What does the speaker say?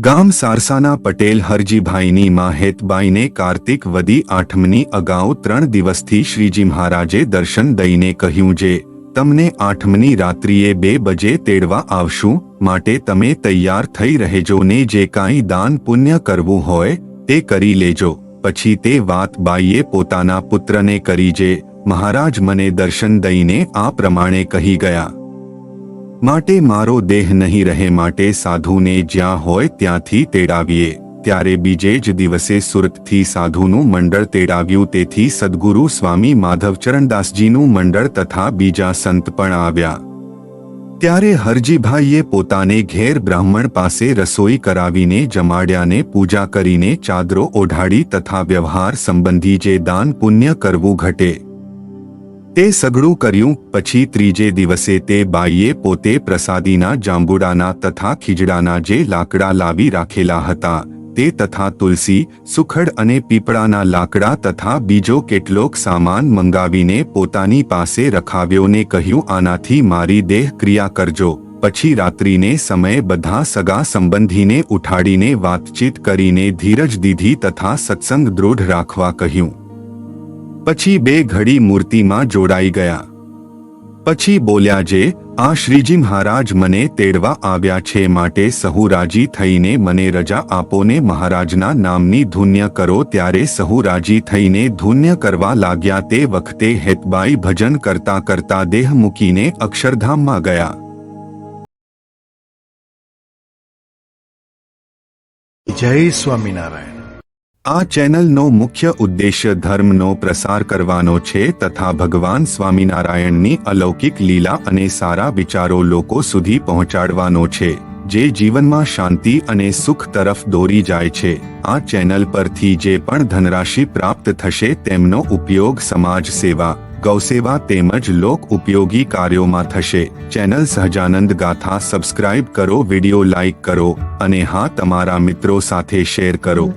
ગામ સારસાના પટેલ હરજીભાઈની માં હેતબાઈને કાર્તિક વદી 8મી અગાઉ 3 દિવસથી શ્રીજી મહારાજે દર્શન દઈને કહ્યું જે તમને 8મી રાત્રિએ 2 બજે તેડવા આવશું, માટે તમે તૈયાર થઈ રહેજો ને જે કાંઈ દાન પુણ્ય કરવું હોય તે કરી લેજો. પછી તે વાત બાઈએ પોતાના પુત્રને કરી જે મહારાજ મને દર્શન દઈને આ પ્રમાણે કહી ગયા, માટે મારો દેહ નહીં રહે, માટે સાધુને જ્યાં હોય ત્યાંથી તેડાવીએ. ત્યારે બીજે જ દિવસે સુરતથી સાધુનું મંડળ તેડાવ્યું. તેથી સદ્ગુરુ સ્વામી માધવચરણદાસજીનું મંડળ તથા બીજા સંત પણ આવ્યા. ત્યારે હરજીભાઈએ પોતાને ઘેર બ્રાહ્મણ પાસે રસોઈ કરાવીને જમાડ્યાને પૂજા કરીને ચાદરો ઓઢાડી તથા વ્યવહાર સંબંધી જે દાન પુણ્ય કરવું ઘટે તે સઘળું કર્યું. પછી ત્રીજે દિવસે તે બાઈએ પોતે પ્રસાદીના જાંબુડાના તથા ખીજડાના જે લાકડા લાવી રાખેલા હતા તે તથા તુલસી, સુખડ અને પીપળાના લાકડા તથા બીજો કેટલોક સામાન મંગાવીને પોતાની પાસે રખાવ્યો ને કહ્યું, આનાથી મારી દેહ ક્રિયા કરજો. પછી રાત્રિને સમયે બધા સગા સંબંધીને ઉઠાડીને વાતચીત કરીને ધીરજ દીધી તથા સત્સંગ દૃઢ રાખવા કહ્યું. પછી 2 ઘડી મૂર્તિમાં જોડાઈ ગયા. પછી બોલ્યા જે આ શ્રીજી મહારાજ મને તેડવા આવ્યા છે, માટે સહુ રાજી થઈને મને રજા આપો ને મહારાજના નામની ધુન્ય કરો. ત્યારે સહુ રાજી થઈને ધુન્ય કરવા લાગ્યા. તે વખતે હેતબાઈ ભજન કરતા કરતા દેહ મૂકીને અક્ષરધામમાં ગયા. જય સ્વામિનારાયણ. આ ચેનલનો મુખ્ય ઉદ્દેશ્ય ધર્મનો પ્રસાર કરવાનો છે તથા ભગવાન સ્વામિનારાયણની અલૌકિક લીલા અને સારા વિચારો લોકો સુધી પહોંચાડવાનો છે, જે જીવનમાં શાંતિ અને સુખ તરફ દોરી જાય છે. આ ચેનલ પરથી જે પણ ધનરાશિ પ્રાપ્ત થશે તેમનો ઉપયોગ સમાજ સેવા, ગૌસેવા તેમજ લોક ઉપયોગી કાર્યોમાં થશે. ચેનલ સહજાનંદ ગાથા સબસ્ક્રાઇબ કરો, વિડિયો લાઇક કરો અને હા, તમારા મિત્રો સાથે શેર કરો.